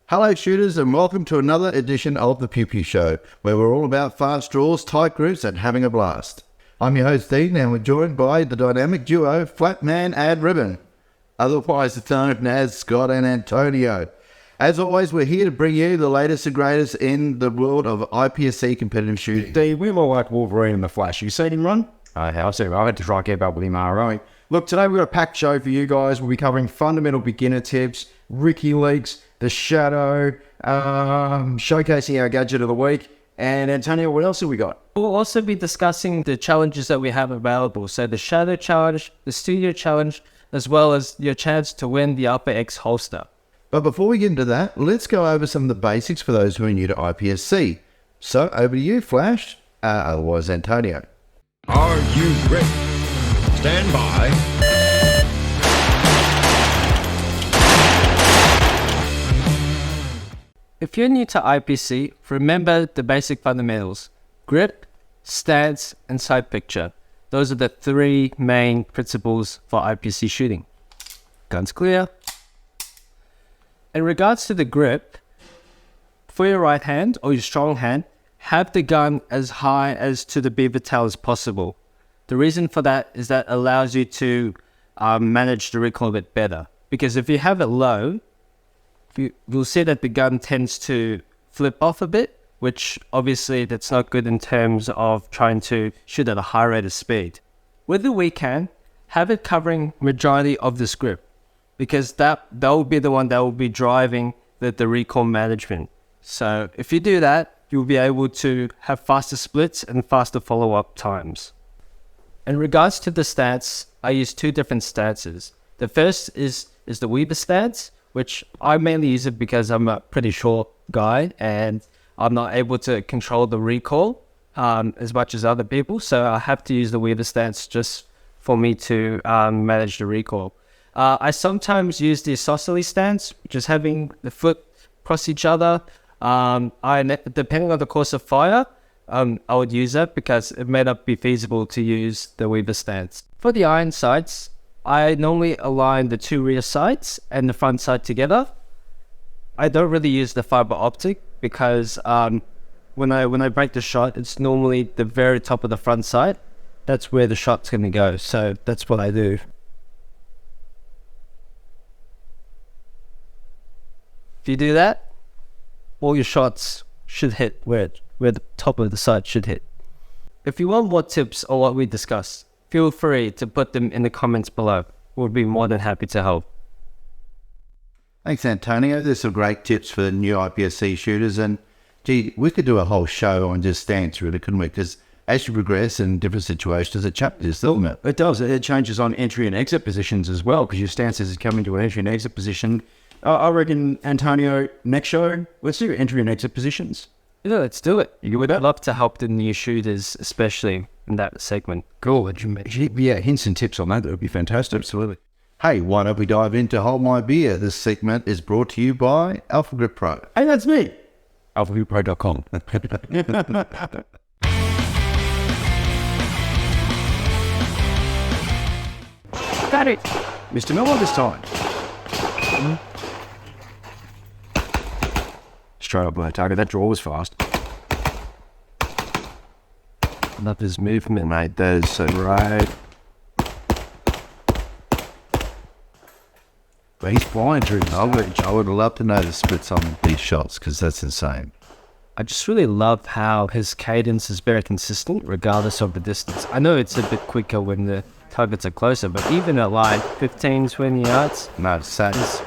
Hello shooters, and welcome to another edition of the Pew Pew Show, where we're all about fast draws, tight groups and having a blast. I'm your host Stig, and we're joined by the dynamic duo Flatman and Ribbon, otherwise known as Scott and Antonio. As always, we're here to bring you the latest and greatest in the world of IPSC competitive shooting. Steve, we're more like Wolverine in the Flash. You seen him run? I have seen him. I had to try and keep up with him, alright. Look, today we've got a packed show for you guys. We'll be covering fundamental beginner tips, Ricky Leaks, the Shadow, showcasing our gadget of the week. And Antonio, what else have we got? We'll also be discussing the challenges that we have available. So the Shadow Challenge, the Studio Challenge, as well as your chance to win the Upper X holster. But before we get into that, let's go over some of the basics for those who are new to IPSC. So over to you, Flash, otherwise Antonio. Are you ready? Stand by. If you're new to IPC, remember the basic fundamentals: grip, stance, and sight picture. Those are the three main principles for IPC shooting. Guns clear. In regards to the grip, for your right hand or your strong hand, have the gun as high as to the beaver tail as possible. The reason for that is that allows you to manage the recoil a bit better. Because if you have it low, you'll see that the gun tends to flip off a bit, which obviously that's not good in terms of trying to shoot at a high rate of speed. With the weak hand, have it covering majority of this grip, because that will be the one that will be driving the recoil management. So if you do that, you'll be able to have faster splits and faster follow-up times. In regards to the stance, I use two different stances. The first is the Weaver stance, which I mainly use it because I'm a pretty short guy and I'm not able to control the recoil as much as other people. So I have to use the Weaver stance just for me to manage the recoil. I sometimes use the isosceles stance, which is having the foot cross each other. Depending on the course of fire, I would use that because it may not be feasible to use the Weaver stance. For the iron sights, I normally align the two rear sights and the front sight together. I don't really use the fiber optic because when I break the shot, it's normally the very top of the front sight. That's where the shot's going to go. So that's what I do. If you do that, all your shots should hit where the top of the sight should hit. If you want more tips on what we discussed, feel free to put them in the comments below. We'll be more than happy to help. Thanks, Antonio. There's some great tips for new IPSC shooters, and gee, we could do a whole show on just stance, really, couldn't we? Because as you progress in different situations, it changes, doesn't it? It does. It changes on entry and exit positions as well, because your stances is coming to an entry and exit position. I reckon, Antonio, next show, let's do entry and exit positions. Yeah, let's do it. You good with that? I'd love to help the new shooters, especially in that segment. Cool. Yeah, hints and tips on that. That would be fantastic. Absolutely. Hey, why don't we dive into Hold My Beer? This segment is brought to you by Alpha Grip Pro. Hey, that's me. alphagripro.com. Got it. Mr. Miller this time. Straight up by the target. That draw was fast. Love his movement, mate. That is so right. But he's flying through knowledge. I would love to know the splits on these shots because that's insane. I just really love how his cadence is very consistent regardless of the distance. I know it's a bit quicker when the targets are closer, but even at like 15, 20 yards, No, it's sad. his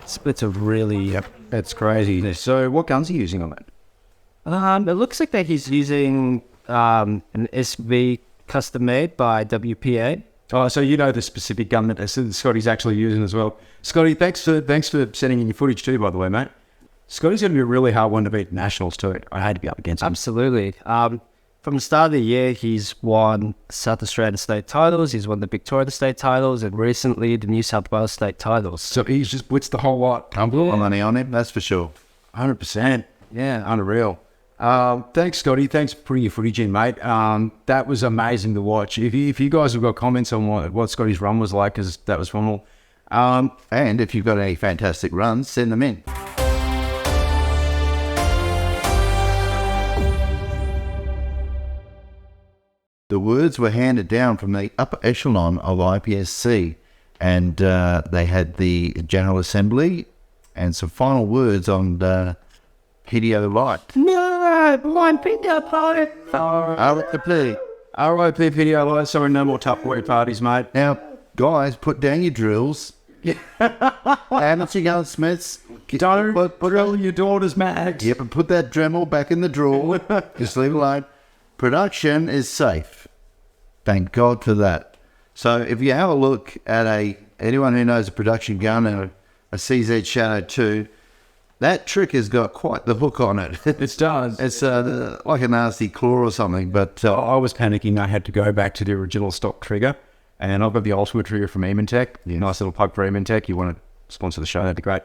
splits are really... Yep. That's crazy. So what guns are you using on that? It looks like that he's using an SV custom made by WPA. Oh, so you know the specific gun that Scotty's actually using as well. Scotty, thanks for sending in your footage too, by the way, mate. Scotty's going to be a really hard one to beat nationals too. I hate to be up against him. Absolutely. From the start of the year, he's won South Australian state titles, he's won the Victorian state titles, and recently the New South Wales state titles. So he's just blitzed the whole lot. I'm putting money on him, that's for sure. 100%. Yeah. Unreal. Thanks, Scotty. Thanks for putting your footage in, mate. That was amazing to watch. If you guys have got comments on what Scotty's run was like, because that was phenomenal. And if you've got any fantastic runs, send them in. The words were handed down from the upper echelon of IPSC, and they had the General Assembly and some final words on PDO Light. No, blind Peter Light. RIP video light, sorry, no more Tupperware parties, mate. Now, guys, put down your drills. And your gunsmiths. Don't drill your daughter's mags. Yep, and put that Dremel back in the drawer. Just leave it alone. Production is safe. Thank God for that. So if you have a look at anyone who knows a production gun and a CZ Shadow 2, that trick has got quite the hook on it. It does. It's like a nasty claw or something, but I was panicking. I had to go back to the original stock trigger, and I've got the Ultimate trigger from Eamon-Tech. Yes. Nice Nice little plug for Eamon-Tech. You want to sponsor the show, that'd be great.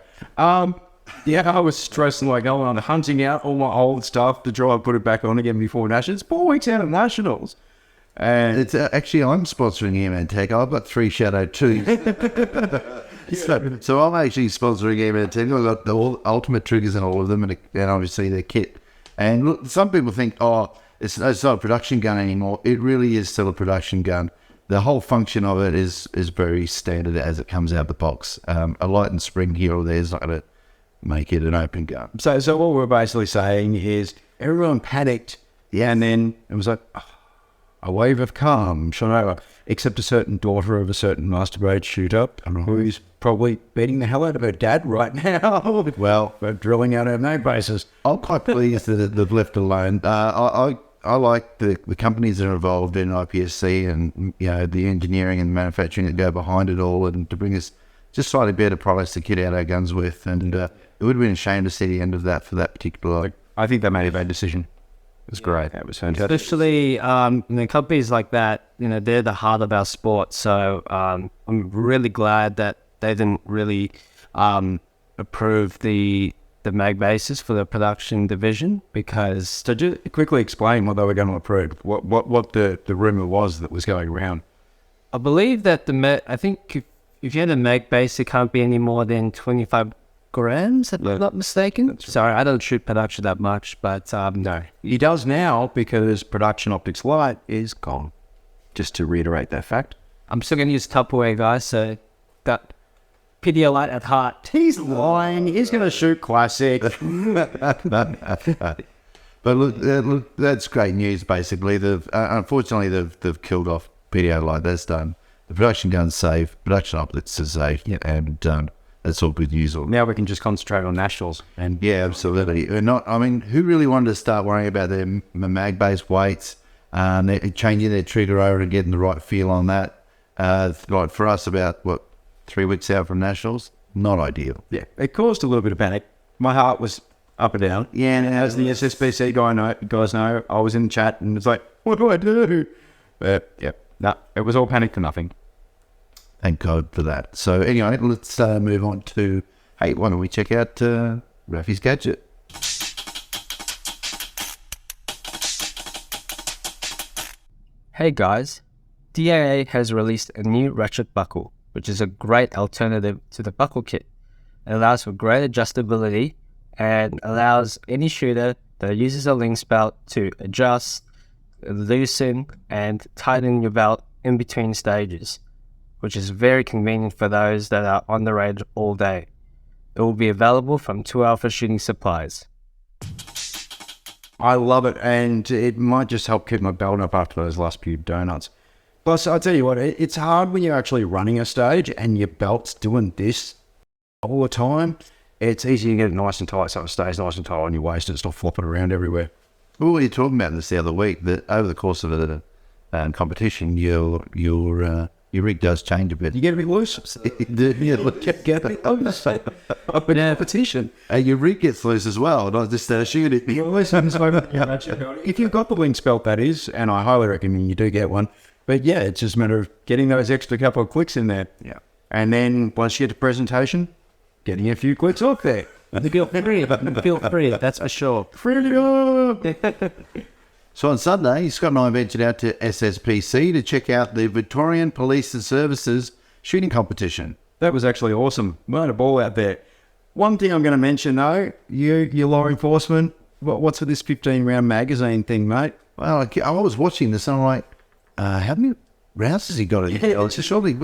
Yeah, I was stressing like going on hunting out all my old stuff to try and put it back on again before Nationals. 4 weeks out of Nationals. And it's actually, I'm sponsoring Eamon-Tech. I've got 3 Shadow 2s. So I'm actually sponsoring Gadget. I've got the ultimate triggers and all of them, and obviously their kit. And look, some people think, it's not a production gun anymore. It really is still a production gun. The whole function of it is very standard as it comes out the box. A light and spring here or there is not going to make it an open gun. so what we're basically saying is everyone panicked, and then it was like a wave of calm shone over, except a certain daughter of a certain master grade shooter who's probably beating the hell out of her dad right now. Well, we're drilling out her mag bases. I'm quite pleased that they've left alone. I like the companies that are involved in IPSC and the engineering and manufacturing that go behind it all, and to bring us just slightly better products to kit out our guns with. And it would have been a shame to see the end of that for that particular. I think they made a bad decision. It was great. That was fantastic. Especially companies like that, they're the heart of our sport. So I'm really glad that they didn't really approve the mag bases for the production division, because... So just quickly explain what they were going to approve. What the rumour was that was going around. I believe that I think if you had a mag base, it can't be any more than 25 grams, if I'm not mistaken. Right. Sorry, I don't shoot production that much, but No, he does now because production optics light is gone. Just to reiterate that fact. I'm still going to use Tupperware, guys, so got Pedialyte at heart. He's lying. He's going to shoot classic. But look, that's great news. Basically, unfortunately they've killed off Pedialyte. That's done. The production gun's safe. Production optics is safe, and that's all good news. Now we can just concentrate on Nationals. And yeah, absolutely. Who really wanted to start worrying about their mag-based weights, changing their trigger over and getting the right feel on that? Like for us, about 3 weeks out from Nationals, not ideal. yeah, it caused a little bit of panic. My heart was up and down. Yeah, and As the SSBC guys know, I was in the chat and it's like, what do I do? But yeah, no, it was all panic for nothing. thank God for that. So anyway, let's move on to, why don't we check out Rafi's Gadget? Hey guys, DAA has released a new ratchet buckle, which is a great alternative to the buckle kit. It allows for great adjustability and allows any shooter that uses a links belt to adjust, loosen, and tighten your belt in between stages, which is very convenient for those that are on the range all day. It will be available from 2 Alpha Shooting Supplies. I love it, and it might just help keep my belt up after those last few donuts. Plus, I tell you what, it's hard when you're actually running a stage and your belt's doing this all the time. It's easy to get it nice and tight so it stays nice and tight on your waist and it's not flopping around everywhere. We were talking about this the other week, that over the course of a competition, your rig does change a bit. You get a bit loose. Get a bit loose. Up in competition. Your rig gets loose as well, not just shoot it. If you've got the links belt, that is, and I highly recommend you do get one. But yeah, it's just a matter of getting those extra couple of clicks in there. Yeah. And then once you get to presentation, getting a few clicks off there. Feel free, that's for sure. So on Sunday, Scott and I ventured out to SSPC to check out the Victorian Police and Services shooting competition. That was actually awesome. We had a ball out there. One thing I'm going to mention though, you law enforcement, what's with this 15-round magazine thing, mate? Well, I was watching this and I'm like, How many rounds has he got? It's just surely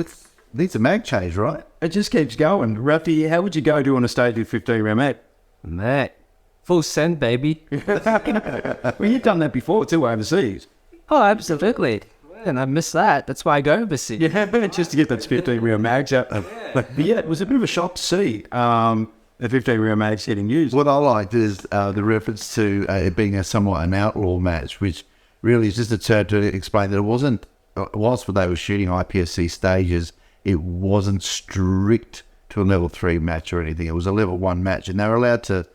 needs a mag change, right? It just keeps going. Rafi, how would you go do on a stage with 15 round mag? Mate, full send, baby. Well, you've done that before too, overseas. Oh, absolutely. And I miss that. That's why I go overseas. Yeah, just to get those 15 round mags out. But yeah, it was a bit of a shock to see the 15 round mags getting used. What I liked is the reference to it being somewhat an outlaw match, which really is just a term to explain that it wasn't, whilst they were shooting IPSC stages, it wasn't strict to a level 3 match or anything. It was a level 1 match, and they were allowed to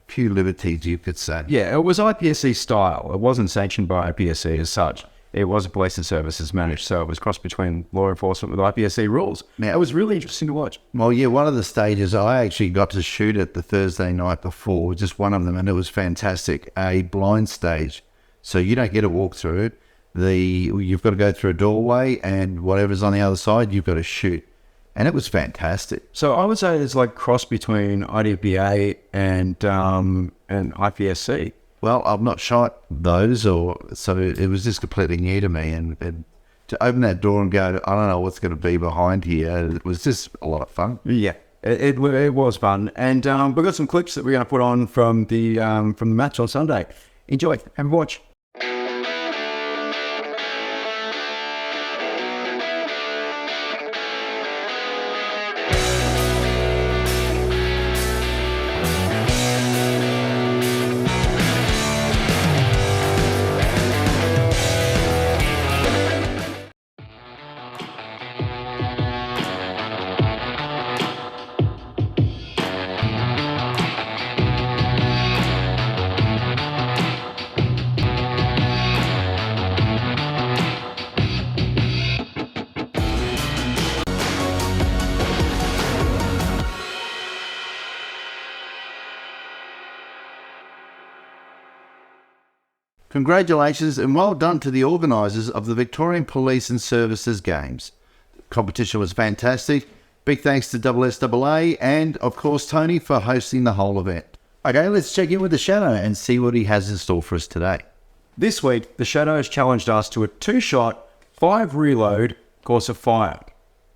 few liberties, you could say. Yeah, it was IPSC style. It wasn't sanctioned by IPSC as such. It was a police and services managed, so it was crossed between law enforcement with IPSC rules. Now, it was really interesting to watch. Well, yeah, one of the stages I actually got to shoot at the Thursday night before, just one of them, and it was fantastic. A blind stage, so you don't get to walk through it. You've got to go through a doorway, and whatever's on the other side, you've got to shoot. And it was fantastic. So I would say it's like cross between IDPA and IPSC. Well, I've not shot those, so it was just completely new to me. And to open that door and go, I don't know what's going to be behind here, it was just a lot of fun. Yeah, it was fun. And we've got some clips that we're going to put on from the match on Sunday. Enjoy, have a watch. Congratulations and well done to the organisers of the Victorian Police and Services Games. The competition was fantastic. Big thanks to SSAA and, of course, Tony for hosting the whole event. Okay, let's check in with the Shadow and see what he has in store for us today. This week, the Shadows challenged us to a 2-shot, 5 reload course of fire.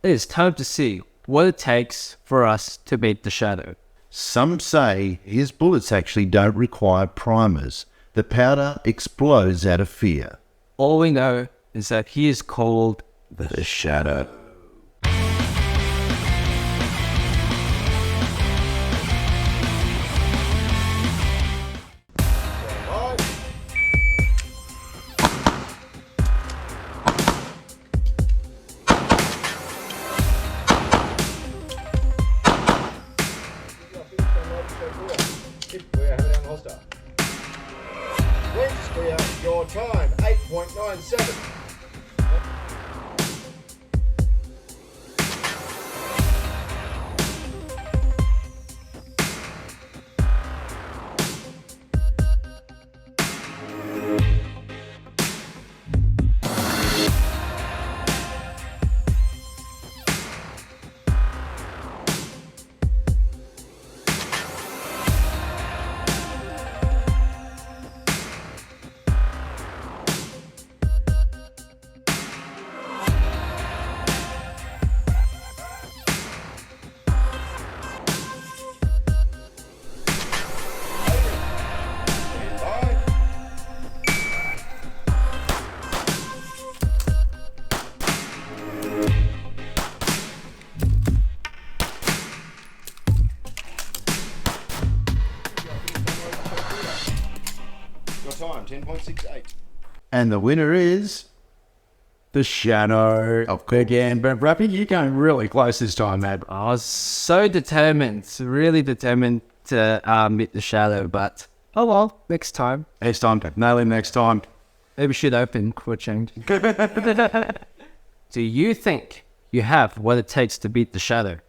It is time to see what it takes for us to beat the Shadow. Some say his bullets actually don't require primers. The powder explodes out of fear. All we know is that he is called The Shadow. Your time, 8.97. Time 10.68. And the winner is... The Shadow. Of course. Again, but Rappy, you're going really close this time, man. I was so determined, really determined to meet the Shadow, but oh well, next time. Next time, nail him next time. Maybe we should open for a change. Do you think you have what it takes to beat the Shadow?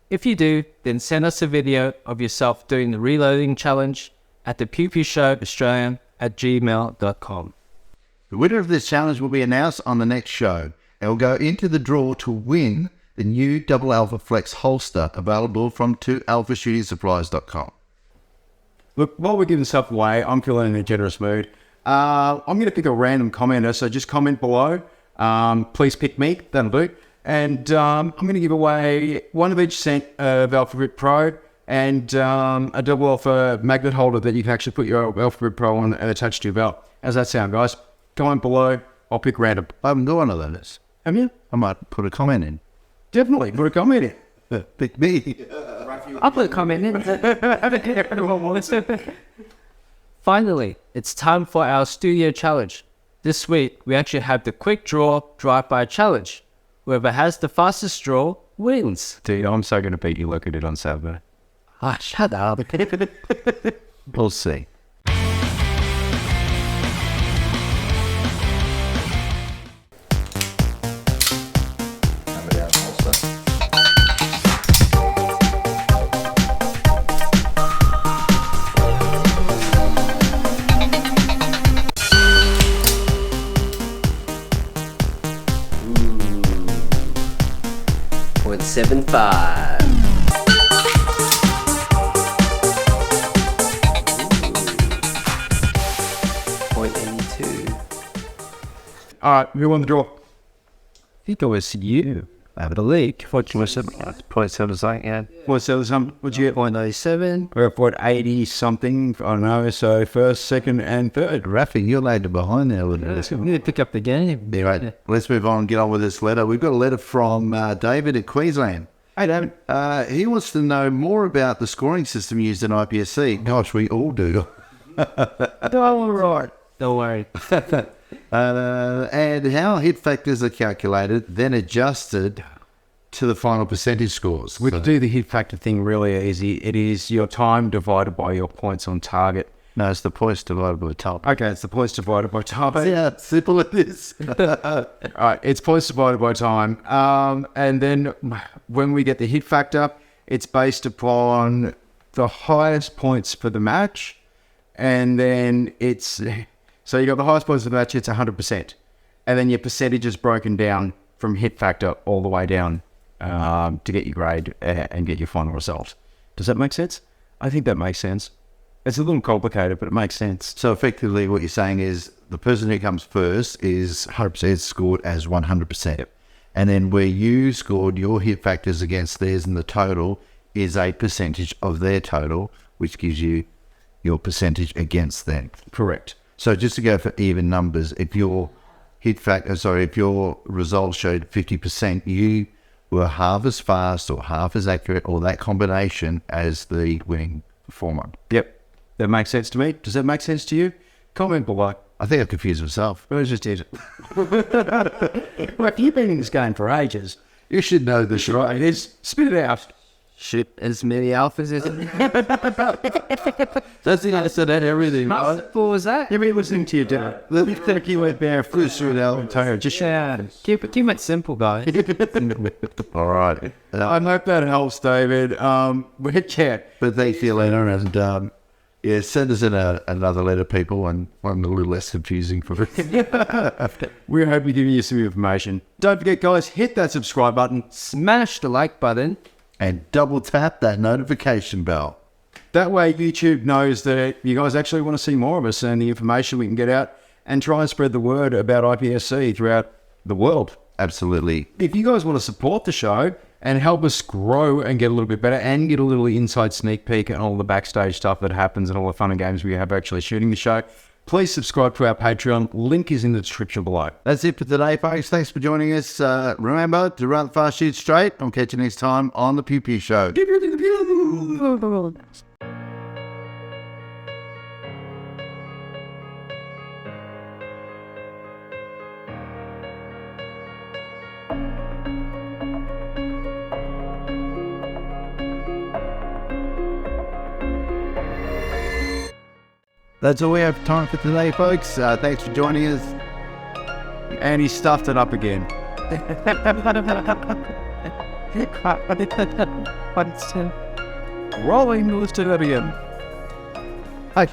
If you do, then send us a video of yourself doing the reloading challenge at thepewpewshowaustralia@gmail.com. The winner of this challenge will be announced on the next show and will go into the draw to win the new Double Alpha Flex holster available from 2alphashootingsupplies.com. Look, while we're giving stuff away, I'm feeling in a generous mood. I'm going to pick a random commenter, so just comment below. please pick me. That'll do. And I'm going to give away one of each set of Alpha Grip Pro and a double alpha magnet holder that you can actually put your Alpha Grip Pro on and attach to your belt. How's that sound, guys? Comment below. I'll pick random. I haven't got one of those. Have you? I might put a comment in. Definitely. Put a comment in. Pick me. I'll put a comment in. Finally, it's time for our studio challenge. This week, we actually have the quick draw drive-by challenge. Whoever has the fastest draw wins. Dude, I'm so going to beat you like I did on Saturday. Ah, shut up. We'll see. .75. .82. All right, who won the draw? I think it was you. I believe. Point seven something, yeah. What's the other sum? What'd you get? .97. We're at 80 something. I don't know. So first, second, and third. Rafi, you're later behind there with this. We need to pick up the game. Anyway, let's move on and get on with this letter. We've got a letter from David in Queensland. Hey, David. He wants to know more about the scoring system used in IPSC. Gosh, we all do. Don't worry. And how hit factors are calculated, then adjusted to the final percentage scores. We do the hit factor thing really easy. It is your time divided by your points on target. No, it's the points divided by top. Okay, it's the points divided by time. See how simple it is. All right, it's points divided by time. And then when we get the hit factor, it's based upon the highest points for the match. And then it's... So you got the highest points of the match, it's 100%. And then your percentage is broken down from hit factor all the way down to get your grade and get your final result. Does that make sense? I think that makes sense. It's a little complicated, but it makes sense. So effectively what you're saying is the person who comes first is 100% scored as 100%. Yep. And then where you scored your hit factors against theirs and the total is a percentage of their total, which gives you your percentage against them. Correct. So just to go for even numbers, if your if your results showed 50%, you were half as fast or half as accurate or that combination as the winning performer. Yep. That makes sense to me. Does that make sense to you? Comment below. I think I confused myself. I just did it. Well, you've been in this game for ages. You should know this, right? It is. Spit it out. Shoot as many alphas as it. That's the answer to everything. How simple was that? You've been listening to your dinner. Let me think you went barefoot through the entire. Just Keep it simple, guys. All right. I hope that helps, David. We're chat. But thanks for your letter, and yeah, send us in another letter, people, and one a little less confusing for us. We hope we give you some information. Don't forget, guys, hit that subscribe button. Smash the like button. And double tap that notification bell. That way YouTube knows that you guys actually want to see more of us and the information we can get out and try and spread the word about IPSC throughout the world. Absolutely. If you guys want to support the show and help us grow and get a little bit better and get a little inside sneak peek and all the backstage stuff that happens and all the fun and games we have actually shooting the show, please subscribe to our Patreon. Link is in the description below. That's it for today, folks. Thanks for joining us. Remember to run fast, shoot straight. I'll catch you next time on The Pew Pew Show. That's all we have time for today, folks. Thanks for joining us. And he stuffed it up again. Rolling, let's do that again. Hi.